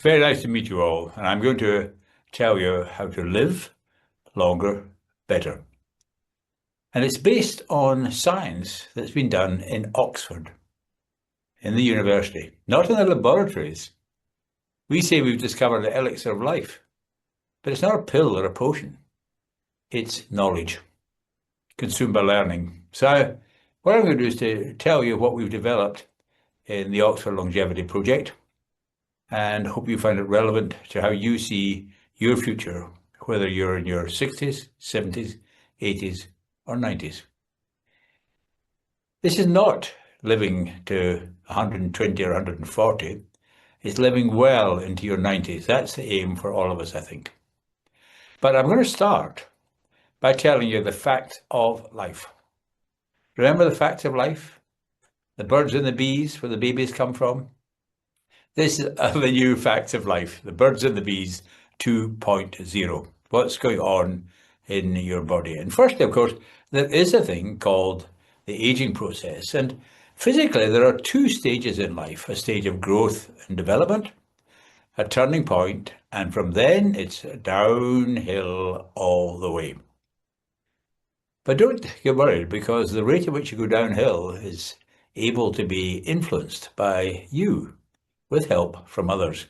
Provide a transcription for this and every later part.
Very nice to meet you all, and I'm going to tell you how to live longer, better. And it's based on science that's been done in Oxford, in the university, not in the laboratories. We say we've discovered the elixir of life, but it's not a pill or a potion. It's knowledge, consumed by learning. So what I'm going to do is to tell you what we've developed in the Oxford Longevity Project, and hope you find it relevant to how you see your future, whether you're in your 60s, 70s, 80s, or 90s. This is not living to 120 or 140. It's living well into your 90s. That's the aim for all of us, I think. But I'm going to start by telling you the facts of life. Remember the facts of life? The birds and the bees, where the babies come from? This are the new facts of life, the birds and the bees 2.0. What's going on in your body? And firstly, of course, there is a thing called the aging process. And physically, there are two stages in life, a stage of growth and development, a turning point, and from then it's downhill all the way. But don't get worried, because the rate at which you go downhill is able to be influenced by you, with help from others.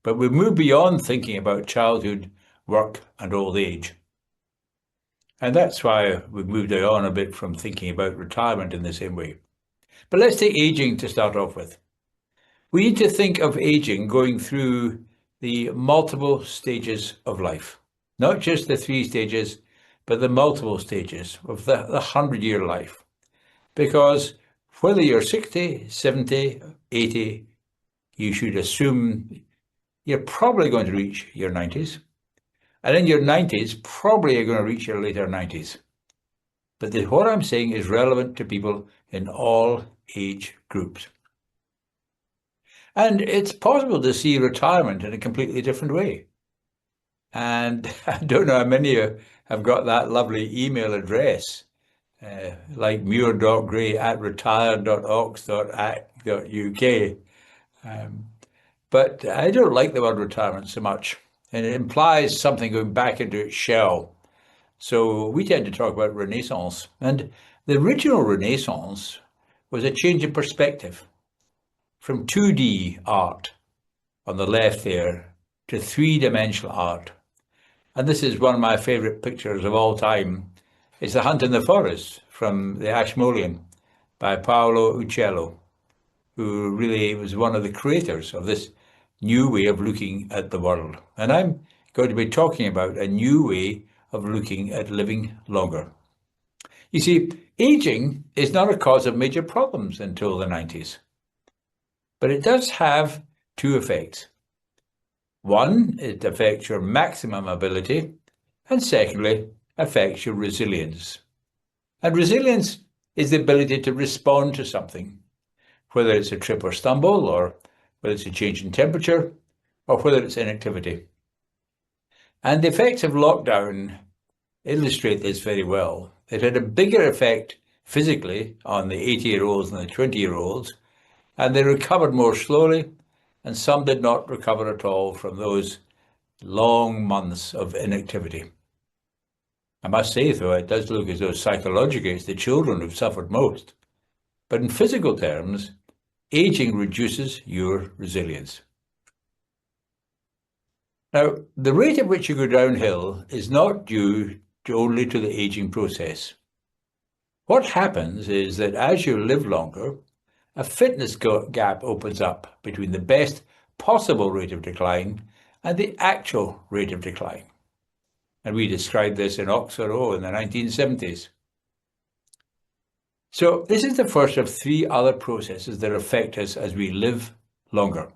But we've moved beyond thinking about childhood, work, and old age. And that's why we've moved on a bit from thinking about retirement in the same way. But let's take aging to start off with. We need to think of aging going through the multiple stages of life, not just the three stages, but the multiple stages of the 100-year life. Because whether you're 60, 70, 80, you should assume you're probably going to reach your 90s. And in your 90s, probably you're going to reach your later 90s. But what I'm saying is relevant to people in all age groups. And it's possible to see retirement in a completely different way. And I don't know how many of you have got that lovely email address, like muir.gray@retired.ox.uk. But I don't like the word retirement so much, and it implies something going back into its shell. So we tend to talk about Renaissance, and the original Renaissance was a change in perspective from 2D art on the left there to three-dimensional art. And this is one of my favourite pictures of all time. It's The Hunt in the Forest from the Ashmolean by Paolo Uccello, who really was one of the creators of this new way of looking at the world. And I'm going to be talking about a new way of looking at living longer. You see, aging is not a cause of major problems until the 90s, but it does have two effects. One, it affects your maximum ability, and secondly, affects your resilience. And resilience is the ability to respond to something, whether it's a trip or stumble, or whether it's a change in temperature, or whether it's inactivity. And the effects of lockdown illustrate this very well. It had a bigger effect physically on the 80-year-olds than the 20-year-olds, and they recovered more slowly, and some did not recover at all from those long months of inactivity. I must say, though, it does look as though psychologically it's the children who've suffered most. But in physical terms, aging reduces your resilience. Now, the rate at which you go downhill is not due only to the aging process. What happens is that as you live longer, a fitness gap opens up between the best possible rate of decline and the actual rate of decline. And we described this in Oxford in the 1970s. So this is the first of three other processes that affect us as we live longer.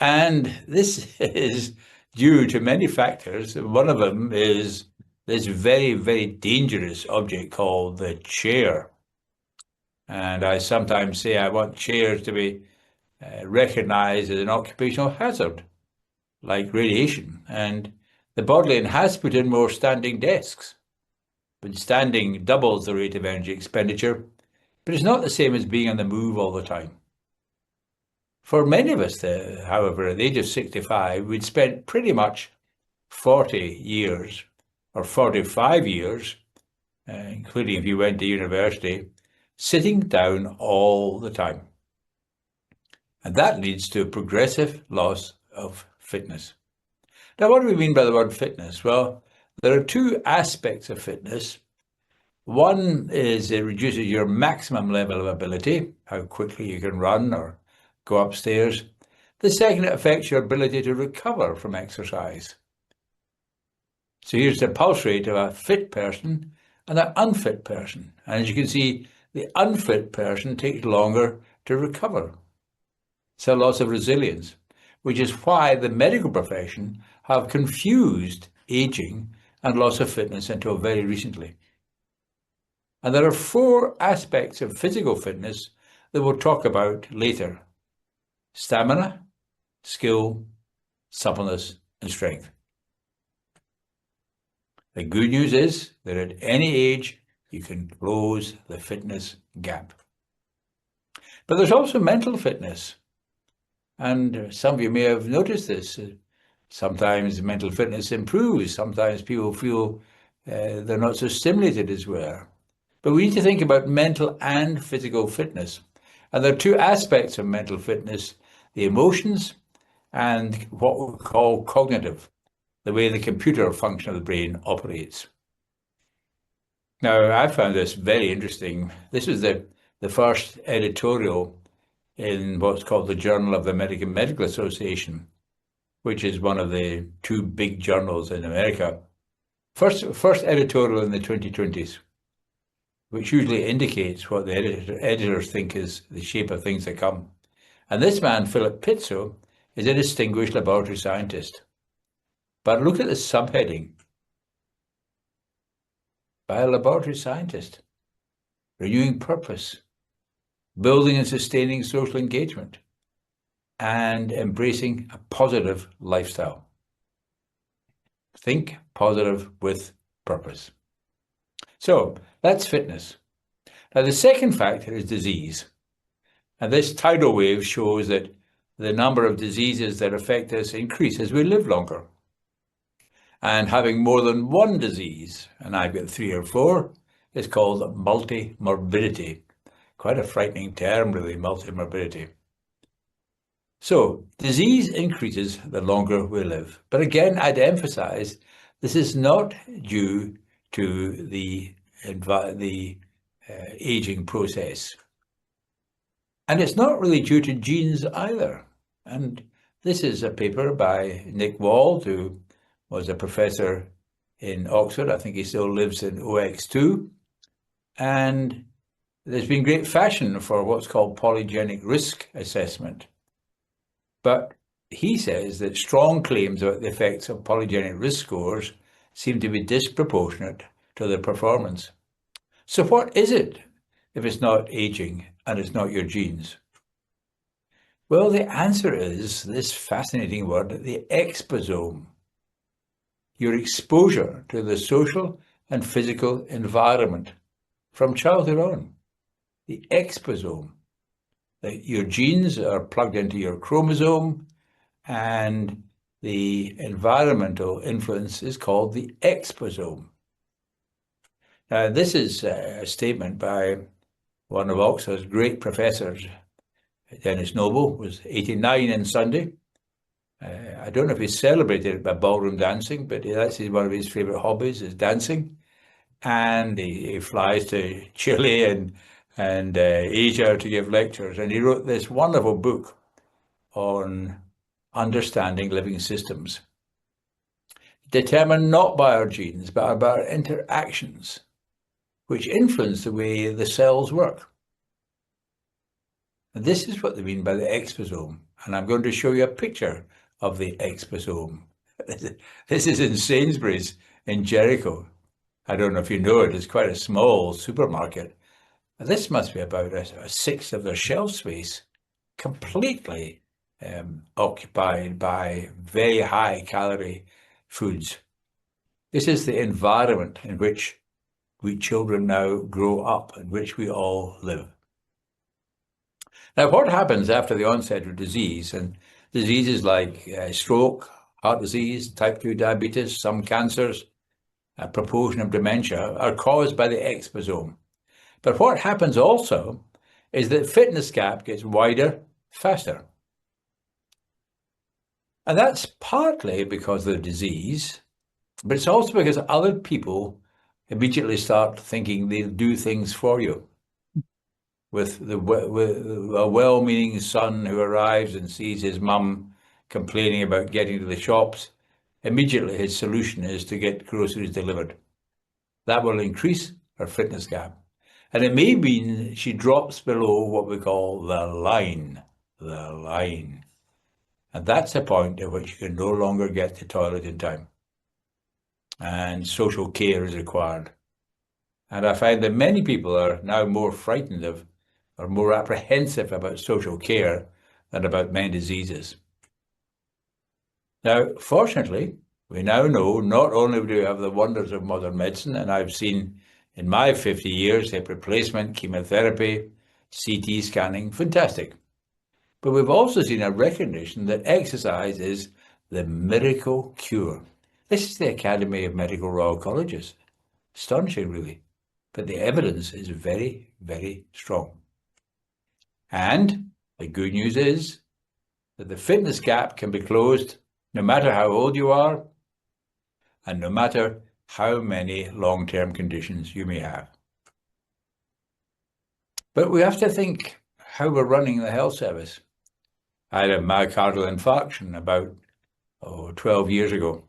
And this is due to many factors. One of them is this very, very dangerous object called the chair. And I sometimes say I want chairs to be recognized as an occupational hazard, like radiation. And the Bodleian has put in more standing desks. But standing doubles the rate of energy expenditure, but it's not the same as being on the move all the time. For many of us, however, at the age of 65, we'd spent pretty much 40 years or 45 years, including if you went to university, sitting down all the time. And that leads to a progressive loss of fitness. Now, what do we mean by the word fitness? Well, there are two aspects of fitness. One is it reduces your maximum level of ability, how quickly you can run or go upstairs. The second, it affects your ability to recover from exercise. So here's the pulse rate of a fit person and an unfit person. And as you can see, the unfit person takes longer to recover. So loss of resilience, which is why the medical profession have confused aging and loss of fitness until very recently. And there are four aspects of physical fitness that we'll talk about later: stamina, skill, suppleness, and strength. The good news is that at any age, you can close the fitness gap. But there's also mental fitness. And some of you may have noticed this. Sometimes mental fitness improves. Sometimes people feel they're not so stimulated as well. But we need to think about mental and physical fitness. And there are two aspects of mental fitness: the emotions and what we call cognitive, the way the computer function of the brain operates. Now, I found this very interesting. This was the first editorial in what's called the Journal of the American Medical Association, which is one of the two big journals in America. First editorial in the 2020s, which usually indicates what the editors think is the shape of things to come. And this man, Philip Pizzo, is a distinguished laboratory scientist. But look at the subheading: by a laboratory scientist, renewing purpose, building and sustaining social engagement, and embracing a positive lifestyle. Think positive with purpose. So that's fitness. Now, the second factor is disease. And this tidal wave shows that the number of diseases that affect us increase as we live longer. And having more than one disease, and I've got 3 or 4, is called multi-morbidity. Quite a frightening term, really, multi-morbidity. So disease increases the longer we live. But again, I'd emphasize this is not due to the aging process. And it's not really due to genes either. And this is a paper by Nick Wald, who was a professor in Oxford. I think he still lives in OX2. And there's been great fashion for what's called polygenic risk assessment. But he says that strong claims about the effects of polygenic risk scores seem to be disproportionate to their performance. So what is it if it's not aging and it's not your genes? Well, the answer is this fascinating word, the exposome. Your exposure to the social and physical environment from childhood on. The exposome. Your genes are plugged into your chromosome, and the environmental influence is called the exposome. Now, this is a statement by one of Oxford's great professors. Dennis Noble was 89 on Sunday. I don't know if he celebrated it by ballroom dancing, but that's one of his favorite hobbies, is dancing. And he flies to Chile and Asia to give lectures. And he wrote this wonderful book on understanding living systems, determined not by our genes, but by our interactions, which influence the way the cells work. And this is what they mean by the exposome. And I'm going to show you a picture of the exposome. This is in Sainsbury's in Jericho. I don't know if you know it, it's quite a small supermarket. This must be about a sixth of their shelf space, completely occupied by very high calorie foods. This is the environment in which we children now grow up, in which we all live. Now, what happens after the onset of disease, and diseases like stroke, heart disease, type 2 diabetes, some cancers, a proportion of dementia, are caused by the exposome. But what happens also is that fitness gap gets wider faster. And that's partly because of the disease, but it's also because other people immediately start thinking they'll do things for you. With a well-meaning son who arrives and sees his mum complaining about getting to the shops, immediately his solution is to get groceries delivered. That will increase her fitness gap. And it may mean she drops below what we call the line. And that's the point at which you can no longer get to the toilet in time. And social care is required. And I find that many people are now more frightened of or more apprehensive about social care than about many diseases. Now, fortunately, we now know not only do we have the wonders of modern medicine, and I've seen in my 50 years hip replacement, chemotherapy, CT scanning, fantastic. But we've also seen a recognition that exercise is the miracle cure. This is the Academy of Medical Royal Colleges. Astonishing, really. But the evidence is very, very strong. And the good news is that the fitness gap can be closed no matter how old you are and no matter how many long-term conditions you may have. But we have to think how we're running the health service. I had a myocardial infarction about 12 years ago.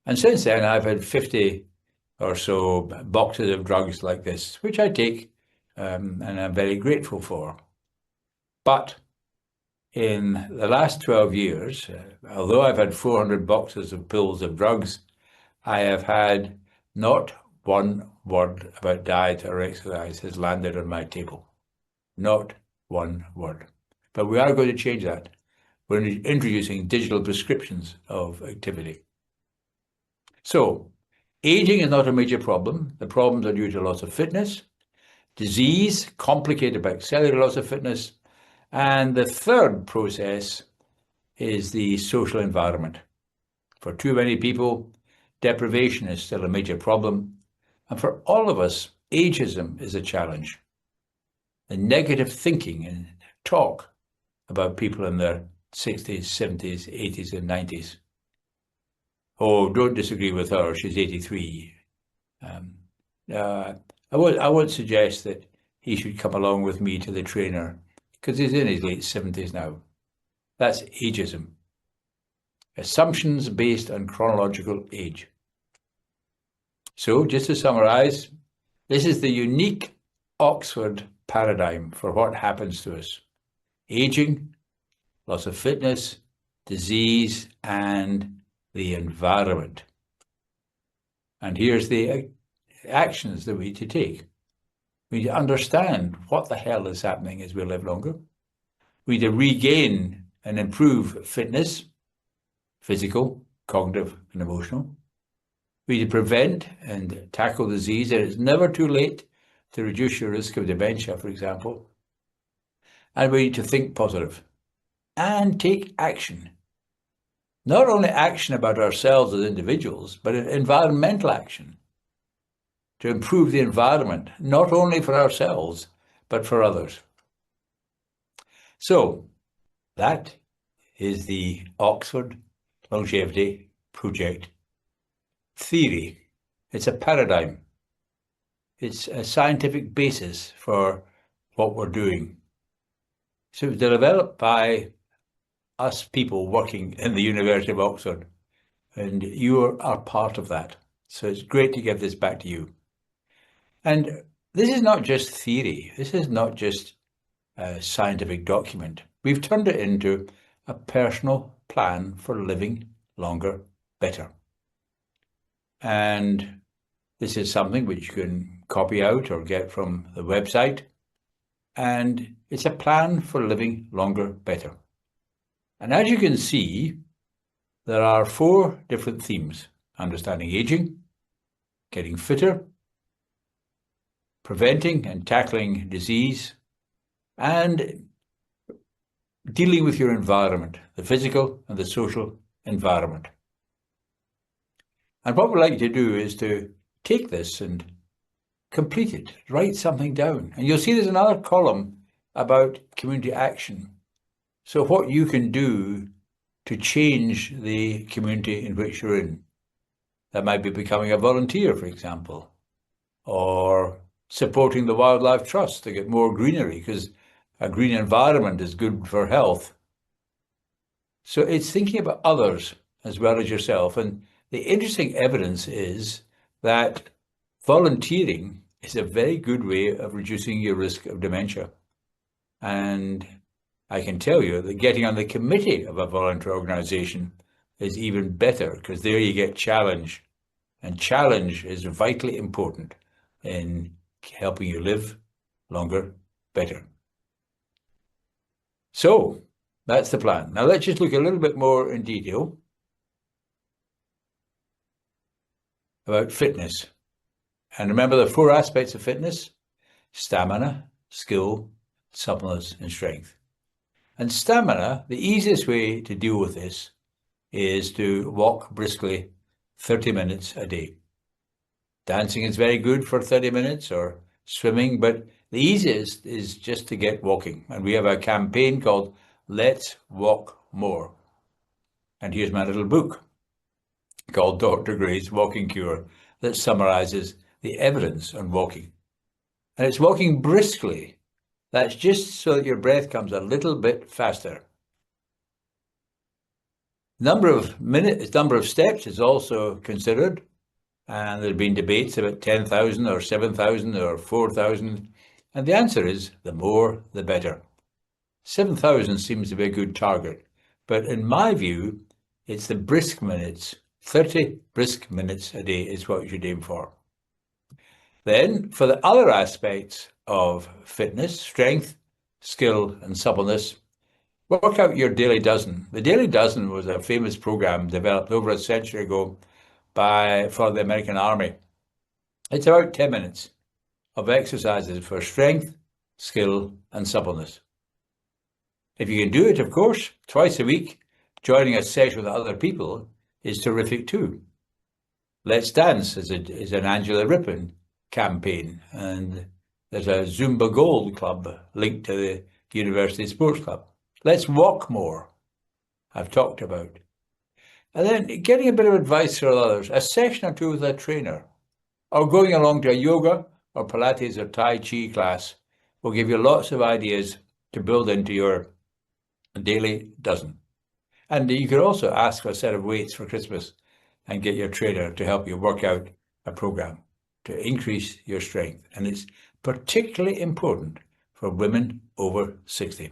And since then, I've had 50 or so boxes of drugs like this, which I take and I'm very grateful for. But in the last 12 years, although I've had 400 boxes of pills of drugs, I have had not one word about diet or exercise has landed on my table. Not one word. But we are going to change that. We're introducing digital prescriptions of activity. So, aging is not a major problem. The problems are due to loss of fitness, disease, complicated by cellular loss of fitness, and the third process is the social environment. For too many people, deprivation is still a major problem. And for all of us, ageism is a challenge. The negative thinking and talk about people in their 60s, 70s, 80s, and 90s. Oh, don't disagree with her, she's 83. I would suggest that he should come along with me to the trainer because he's in his late 70s now. That's ageism. Assumptions based on chronological age. So, just to summarize, this is the unique Oxford paradigm for what happens to us. Aging, loss of fitness, disease, and the environment. And here's the actions that we need to take. We need to understand what the hell is happening as we live longer. We need to regain and improve fitness, physical, cognitive, and emotional. We need to prevent and tackle disease. It is never too late to reduce your risk of dementia, for example. And we need to think positive and take action. Not only action about ourselves as individuals, but environmental action to improve the environment, not only for ourselves, but for others. So that is the Oxford Longevity Project theory. It's a paradigm. It's a scientific basis for what we're doing. So it was developed by us people working in the University of Oxford, and you are part of that. So it's great to give this back to you. And this is not just theory. This is not just a scientific document. We've turned it into a personal plan for living longer, better. And this is something which you can copy out or get from the website. And it's a plan for living longer, better. And as you can see, there are 4 different themes: understanding aging, getting fitter, preventing and tackling disease, and dealing with your environment, the physical and the social environment. And what we'd like to do is to take this and complete it, write something down. And you'll see there's another column about community action. So what you can do to change the community in which you're in. That might be becoming a volunteer, for example, or supporting the Wildlife Trust to get more greenery, because a green environment is good for health. So it's thinking about others as well as yourself. And the interesting evidence is that volunteering is a very good way of reducing your risk of dementia. And I can tell you that getting on the committee of a volunteer organization is even better, because there you get challenge. And challenge is vitally important in helping you live longer, better. So that's the plan. Now let's just look a little bit more in detail about fitness. And remember the 4 aspects of fitness: stamina, skill, suppleness, and strength. And stamina, the easiest way to deal with this is to walk briskly 30 minutes a day. Dancing is very good for 30 minutes, or swimming, but the easiest is just to get walking. And we have a campaign called Let's Walk More. And here's my little book called Dr. Gray's Walking Cure that summarizes the evidence on walking. And it's walking briskly. That's just so that your breath comes a little bit faster. Number of steps is also considered. And there have been debates about 10,000 or 7,000 or 4,000. And the answer is the more, the better. 7,000 seems to be a good target. But in my view, it's the brisk minutes. 30 brisk minutes a day is what you should aim for. Then, for the other aspects of fitness, strength, skill, and suppleness, work out your daily dozen. The Daily Dozen was a famous program developed over a century ago for the American Army. It's about 10 minutes of exercises for strength, skill, and suppleness. If you can do it, of course, twice a week, joining a session with other people is terrific too. Let's Dance is an Angela Rippon campaign, and there's a Zumba Gold Club linked to the University Sports Club. Let's Walk More, I've talked about. And then getting a bit of advice from others, a session or two with a trainer, or going along to a yoga or Pilates or Tai Chi class will give you lots of ideas to build into your daily dozen. And you could also ask for a set of weights for Christmas and get your trainer to help you work out a program to increase your strength. And it's particularly important for women over 60.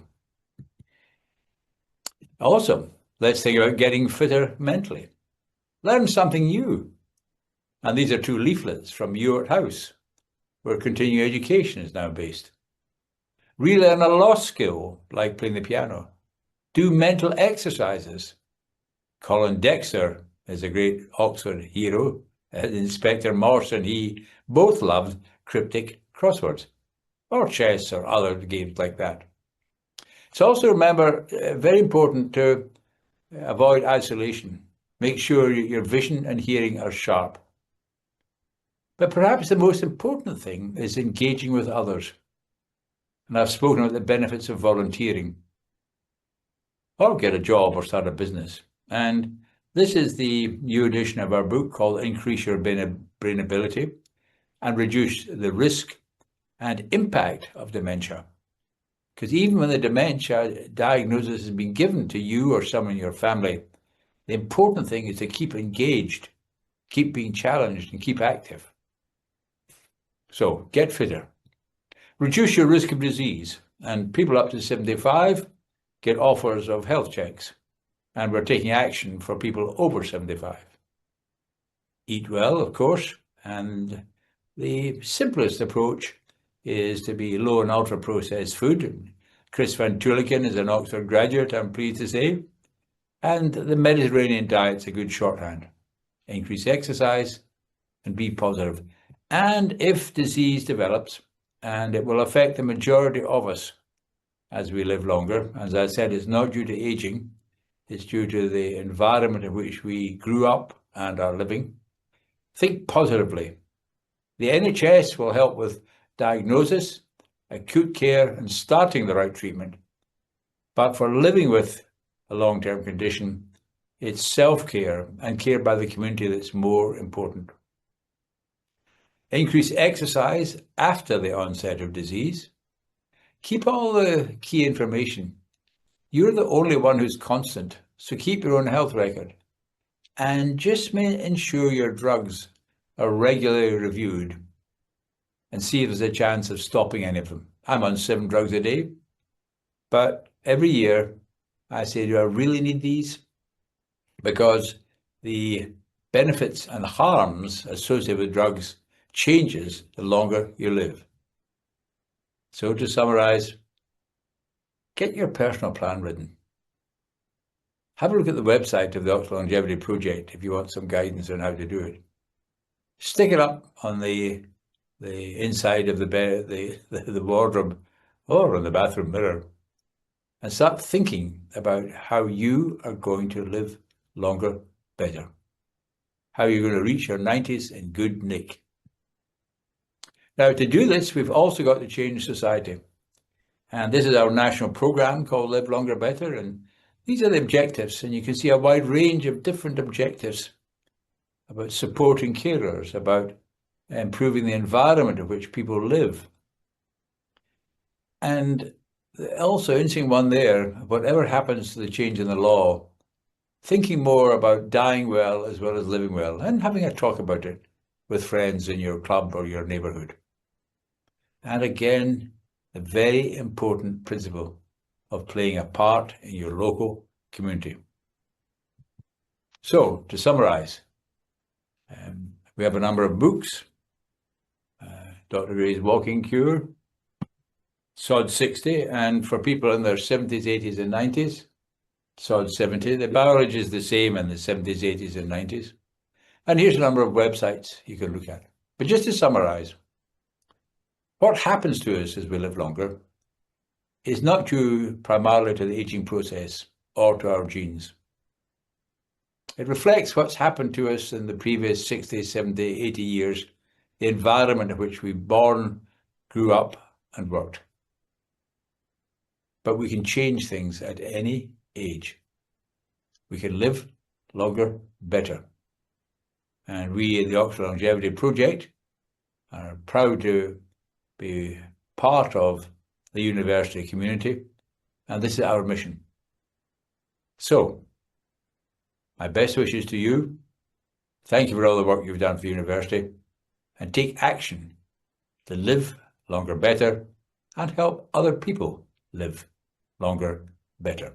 Also, let's think about getting fitter mentally. Learn something new. And these are 2 leaflets from Muir House, where continuing education is now based. Relearn a lost skill, like playing the piano. Do mental exercises. Colin Dexter is a great Oxford hero. Inspector Morse and he both loved cryptic crosswords, or chess or other games like that. So also remember, very important to avoid isolation. Make sure your vision and hearing are sharp. But perhaps the most important thing is engaging with others. And I've spoken about the benefits of volunteering. Or get a job or start a business. And this is the new edition of our book called Increase Your Brain Ability and Reduce the Risk and Impact of Dementia. Because even when the dementia diagnosis has been given to you or someone in your family, the important thing is to keep engaged, keep being challenged, and keep active. So get fitter. Reduce your risk of disease. And people up to 75 get offers of health checks. And we're taking action for people over 75. Eat well, of course. And the simplest approach is to be low in ultra-processed food. Chris Van Tuliken is an Oxford graduate, I'm pleased to say. And the Mediterranean diet's a good shorthand. Increase exercise and be positive. And if disease develops, and it will affect the majority of us, as we live longer. As I said, it's not due to aging, it's due to the environment in which we grew up and are living. Think positively. The NHS will help with diagnosis, acute care, and starting the right treatment. But for living with a long-term condition, it's self-care and care by the community that's more important. Increase exercise after the onset of disease. Keep all the key information. You're the only one who's constant, so keep your own health record. And just ensure your drugs are regularly reviewed and see if there's a chance of stopping any of them. I'm on 7 drugs a day, but every year I say, do I really need these? Because the benefits and harms associated with drugs changes the longer you live. So to summarize, get your personal plan written. Have a look at the website of the Oxford Longevity Project if you want some guidance on how to do it. Stick it up on the inside of the bed, the wardrobe, or on the bathroom mirror, and start thinking about how you are going to live longer, better. How you're going to reach your 90s in good nick. Now, to do this, we've also got to change society. And this is our national program called Live Longer Better. And these are the objectives. And you can see a wide range of different objectives about supporting carers, about improving the environment in which people live. And also, interesting one there, whatever happens to the change in the law, thinking more about dying well as living well, and having a talk about it with friends in your club or your neighbourhood. And again, the very important principle of playing a part in your local community. So, to summarise, we have a number of books. Dr. Gray's Walking Cure, SOD 60, and for people in their 70s, 80s and 90s, SOD 70. The biology is the same in the 70s, 80s and 90s. And here's a number of websites you can look at. But just to summarise, what happens to us as we live longer is not due primarily to the aging process or to our genes. It reflects what's happened to us in the previous 60, 70, 80 years, the environment in which we were born, grew up and worked. But we can change things at any age. We can live longer, better. And we at the Oxford Longevity Project are proud to be part of the university community, and this is our mission. So, my best wishes to you. Thank you for all the work you've done for the university, and take action to live longer, better, and help other people live longer, better.